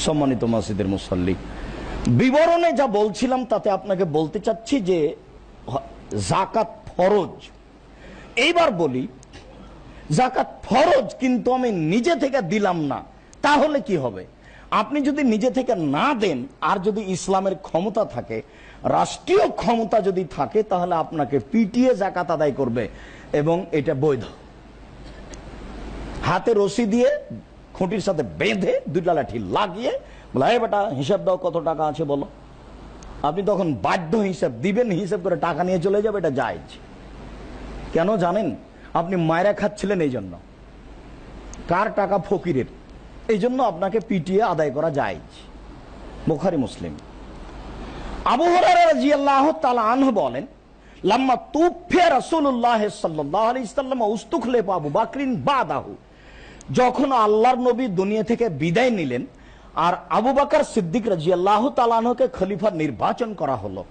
সম্মানিত মসজিদের মুসল্লি, বিবরণে যা বলছিলাম তাতে আপনাকে বলতে চাচ্ছি যে যাকাত ফরজ। এইবার বলি, যাকাত ফরজ কিন্তু আমি নিজে থেকে দিলাম না, তাহলে কি হবে? আপনি যদি নিজে থেকে না দেন, আর যদি ইসলামের ক্ষমতা থাকে, রাষ্ট্রীয় ক্ষমতা যদি থাকে, তাহলে আপনাকে পিটিয়ে যাকাত আদায় করবে এবং এটা বৈধ। হাতে রশি দিয়ে খুঁটির সাথে বেঁধে দুইটা লাঠি লাগিয়ে বলে, এই বেটা হিসাব দাও, কত টাকা আছে বলো। আপনি তখন বাধ্য হিসাব দিবেন, হিসাব করে টাকা নিয়ে চলে যাবে, এটা জায়েজ। কেন জানেন? আপনি মায়েরা খাচ্ছিলেন এই জন্য। কার টাকা? ফকিরের। এই জন্য আপনাকে পিটিয়ে আদায় করা জায়েজ। বুখারী মুসলিম। আবু হুরায়রা রাদিয়াল্লাহু তাআলা আনহু বলেন, লাম্মা তুফিয়া রাসূলুল্লাহ সাল্লাল্লাহু আলাইহি ওয়াসাল্লাম উস্তুখলিফা আবু বকরিন বাদাহু, যখন আল্লাহর নবী দুনিয়া থেকে বিদায় নিলেন আর আবু বকর সিদ্দিক রাদিয়াল্লাহু তাআলা আনহুকে খলিফা নির্বাচন করা হলো,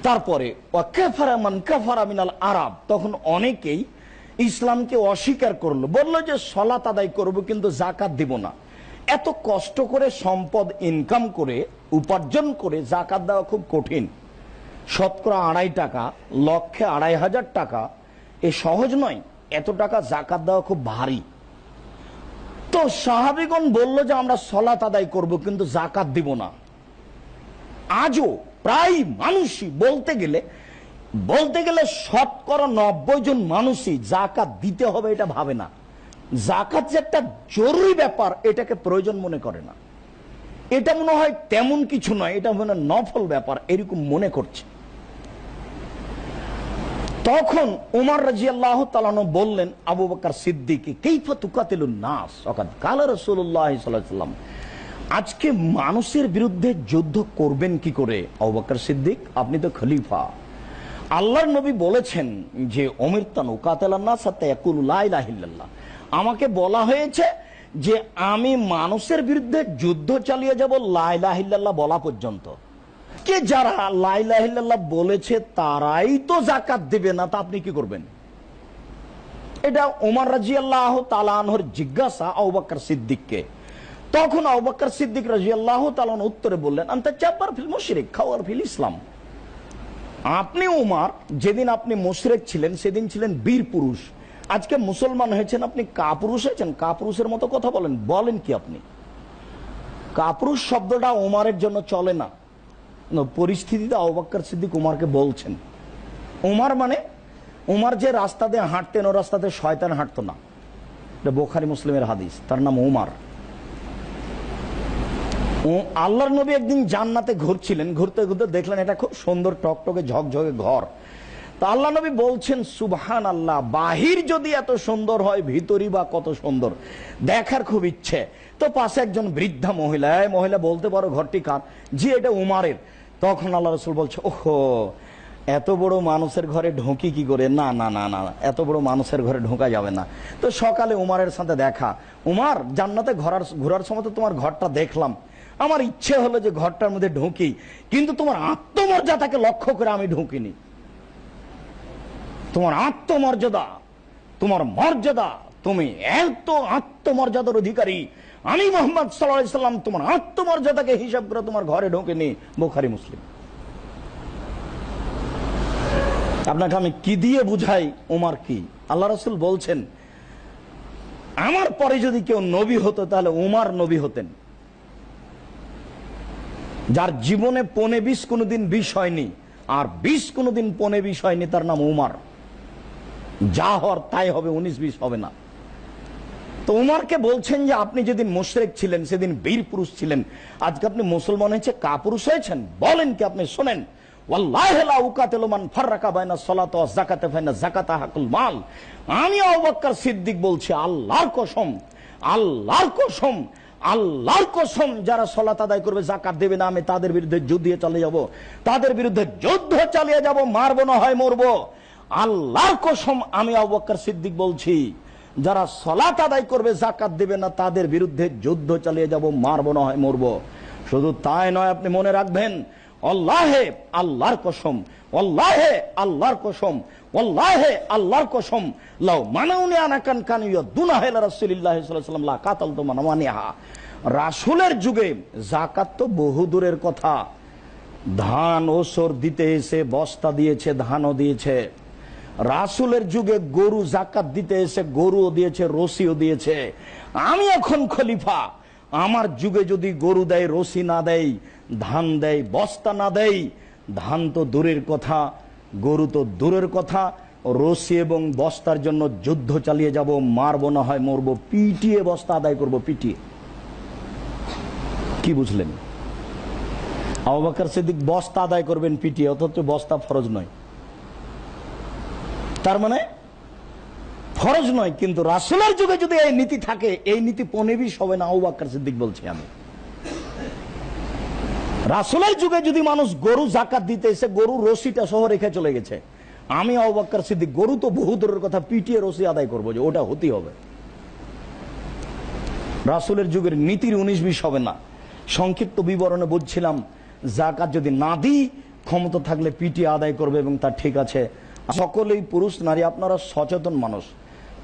তারপরে ওয়াকাফারা মান কাফারা মিনাল আরব, তখন অনেকেই ইসলামকে অস্বীকার করলো, বললো যে সালাত আদায় করব কিন্তু যাকাত দিব না। এত কষ্ট করে সম্পদ ইনকাম করে উপার্জন করে যাকাত দেওয়া খুব কঠিন। শতকরা 2.5 টাকা, লক্ষে 2.500 টাকা, এ সহজ নয়। এত টাকা যাকাত দেওয়া খুব ভারী। তো সাহাবীগণ বলল যে আমরা সালাত আদায় করব কিন্তু যাকাত দিব না। আজও প্রায় মানুষই বলতে গেলে শতকরা 90 জন মানুষই যাকাত দিতে হবে এটা ভাবে না। যাকাত যে একটা জরুরি ব্যাপার এটাকে প্রয়োজন মনে করে না। এটা মনে হয় তেমন কিছু নয়, এটা মনে হয় নফল ব্যাপার, এরকম মনে করছে। তখন উমর রাদিয়াল্লাহু তাআলা বললেন আবু বকর সিদ্দিককে, কাইফা তুকাতিলুন নাস ওয়াকাদ কালা রাসূলুল্লাহ সাল্লাল্লাহু আলাইহি ওয়াসাল্লাম, আজকে মানুষের বিরুদ্ধে যুদ্ধ করবেন কি করে? আবু বকর সিদ্দিক, আপনি তো খলিফা। আল্লাহর নবী বলেছেন যে উমিরতান উকাতিলান নাস হাত্তা ইয়াকুলু লা ইলাহা ইল্লাল্লাহ, আমাকে বলা হয়েছে যে আমি মানুষের বিরুদ্ধে যুদ্ধ চালিয়ে যাব লা ইলাহা ইল্লাল্লাহ বলা পর্যন্ত। কে যারা লা ইলাহা ইল্লাল্লাহ বলেছে তারাই তো যাকাত দিবে না, তা আপনি কি করবেন? এটা ওমর রাদিয়াল্লাহু তাআলা আনহুর জিজ্ঞাসা আবু বকর সিদ্দিককে। তখন আবু বকর সিদ্দিক রাদিয়াল্লাহু তাআলা উত্তরে বললেন, আনতা জাব্বার ফিল মুশরিক খাওয়ার ফিল ইসলাম। আপনি উমর, যেদিন আপনি মুশরিক ছিলেন সেদিন ছিলেন বীর পুরুষ, আজকে মুসলমান হয়েছেন আপনি কাপুরুষ হয়েছেন। কাপুরুষের মতো কথা বলেন কি আপনি? কাপুরুষ শব্দটা উমরের জন্য চলে না। পরিস্থিতিতে আবু বকর সিদ্দিক উমরকে বলছেন। উমর যে রাস্তা দিয়ে হাঁটতেন ও রাস্তাতে শয়তান হাঁটতো না। এটা বুখারী মুসলিমের হাদিস। তার নাম উমর। আল্লাহর নবী একদিন জান্নাতে ঘুরছিলেন, ঘুরতে ঘুরতে দেখলেন এটা খুব সুন্দর টকটকে ঝকঝকে ঘর। তা আল্লাহ নবী বলছেন, সুবহানাল্লাহ, বাহির যদি এত সুন্দর হয় ভিতরই বা কত সুন্দর, দেখার খুব ইচ্ছে। তো পাশে একজন বৃদ্ধা মহিলা, এই মহিলা বলতে পারো ঘরটি কার? জি, এটা উমারের। তখন আল্লাহ রাসূল বলছে, ওহো, এত বড় মানুষের ঘরে ঢুকি কি করে? না না না না, এত বড় মানুষের ঘরে ঢোকা যাবে না। তো সকালে উমারের সাথে দেখা। উমার, জান্নাতে ঘোরার সময় তো তোমার ঘরটা দেখলাম, আমার ইচ্ছে হলো যে ঘরটার মধ্যে ঢুকি, কিন্তু তোমার আত্মমর্যাদাকে লক্ষ্য করে আমি ঢুকিনি। তোমার আত্মমর্যাদা, তোমার মর্যাদা, তুমি এত আত্মমর্যাদার অধিকারী, আমি মুহাম্মদ সাল্লাল্লাহু আলাইহি সাল্লাম তোমার আত্মমর্যাদাকে হিসাব করে তোমার ঘরে ঢোকেনি। বুখারী মুসলিম। আপনাকে আমি কি দিয়ে বুঝাই উমর কি? আল্লাহ রাসূল বলছেন, আমার পরে যদি কেউ নবী হতো তাহলে উমর নবী হতেন। যার জীবনে 15-20 কোনোদিন বিষ হয়নি, আর 20 কোনোদিন 15-20 হয়নি, তার নাম উমর। যা হওয়ার তাই হবে, 19-20 হবে না। তো উমরকে বলছেন যে আপনি যেদিন মুশরিক ছিলেন সেদিন বীর পুরুষ ছিলেন, আজকে আপনি মুসলমান হয়েছে কাপুরুষ হয়েছেন। বলেন কি? আপনি শোনেন, ওয়াল্লাহি লা উকাতিলু মান ফাররাকা বাইনা সালাতি ওয়াজ যাকাতি ফাইনা যাকাতা হাকুল মাল। আমি আবু বকর সিদ্দিক বলছি, আল্লাহর কসম, আল্লাহর কসম, আল্লাহর কসম, যারা সালাত আদায় করবে যাকাত দেবে না, আমি তাদের বিরুদ্ধে যুদ্ধে চালিয়ে যাব, তাদের বিরুদ্ধে যুদ্ধ চালিয়ে যাব, মারবো না হয় মরবো। আল্লাহর কসম, আমি আবু বকর সিদ্দিক বলছি, যারা সালাত আদায় করবে যাকাত দেবে না, তাদের বিরুদ্ধে যুদ্ধ চালিয়ে যাব, মারবো না হয় মরবো। শুধু তাই নয়, আপনি মনে রাখবেন, আল্লাহে, আল্লাহর কসম, আল্লাহে, আল্লাহর কসম, আল্লাহে, আল্লাহর কসম, লাউ মানাউনি আনাকান কানিয়া দুনাহে রাসূলুল্লাহ সাল্লাল্লাহু আলাইহি ওয়াসাল্লাম লা কাতালতু মানাওয়ানিহা। রাসূলের যুগে যাকাত তো বহু দূরের কথা, ধান ওসর দিতে এসে বস্তা দিয়েছে, ধানও দিয়েছে। রাসূলের যুগে গরু যাকাত দিতে এসে গরুও দিয়েছে, রশিও দিয়েছে। আমি এখন খলিফা, আমার যুগে যদি গরু দেয়, রশি না দেয়, ধান দেয়, বস্তা না দেয়, ধান তো দূরের কথা, গরু তো দূরের কথা, রশি এবং বস্তার জন্য যুদ্ধ চালিয়ে যাব, মারবো না হয় মরবো, পিটিয়ে বস্তা আদায় করব, পিটিয়ে। কি বুঝলেন? আবু বকর সিদ্দিক বস্তা আদায় করবেন পিটিয়ে, অথচ বস্তা ফরজ নয়। তার মানে ফরজ নয়, কিন্তু রাসূলের যুগে যদি এই নীতি থাকে, এই নীতি পনেবিশ হবে না। আবু বকর সিদ্দিক বলছি আমি, রাসূলের যুগে যদি মানুষ গরু যাকাত দিতে এসে গরু রশিটা সহ রেখে চলে গেছে, আমি আবু বকর সিদ্দিক গরু তো বহু দূরের কথা, পিটিয়ে রশি আদায় করবো, যে ওটা হতেই হবে। রাসূলের যুগের নীতির 19-20 হবে না। সংক্ষিপ্ত বিবরণে বলছিলাম, যাকাত যদি না দিই, ক্ষমতা থাকলে পিটিয়ে আদায় করবে, এবং তা ঠিক আছে। সকলেই পুরুষ নারী আপনারা সচেতন মানুষ,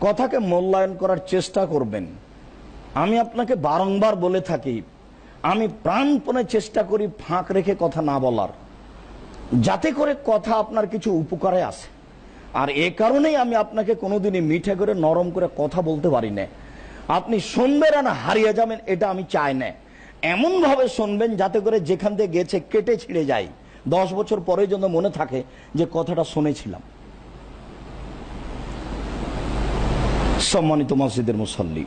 কথাকে মূল্যায়ন করার চেষ্টা করবেন। আমি আপনাকে বারংবার বলে থাকি, আমি প্রাণপণে চেষ্টা করি ফাঁক রেখে কথা না বলার, যাতে করে কথা আপনার কিছু উপকারে আসে। আর এ কারণেই আমি আপনাকে কোনোদিনই মিঠে করে নরম করে কথা বলতে পারি না। আপনি শুনবেন আর হারিয়ে যাবেন, এটা আমি চাই না। এমন ভাবে শুনবেন যাতে করে যেখান থেকে গেছে কেটে ছিঁড়ে যায়, 10 বছর পরে যেন মনে থাকে যে কথাটা শুনেছিলাম। সম্মানিত মসজিদের মুসল্লি,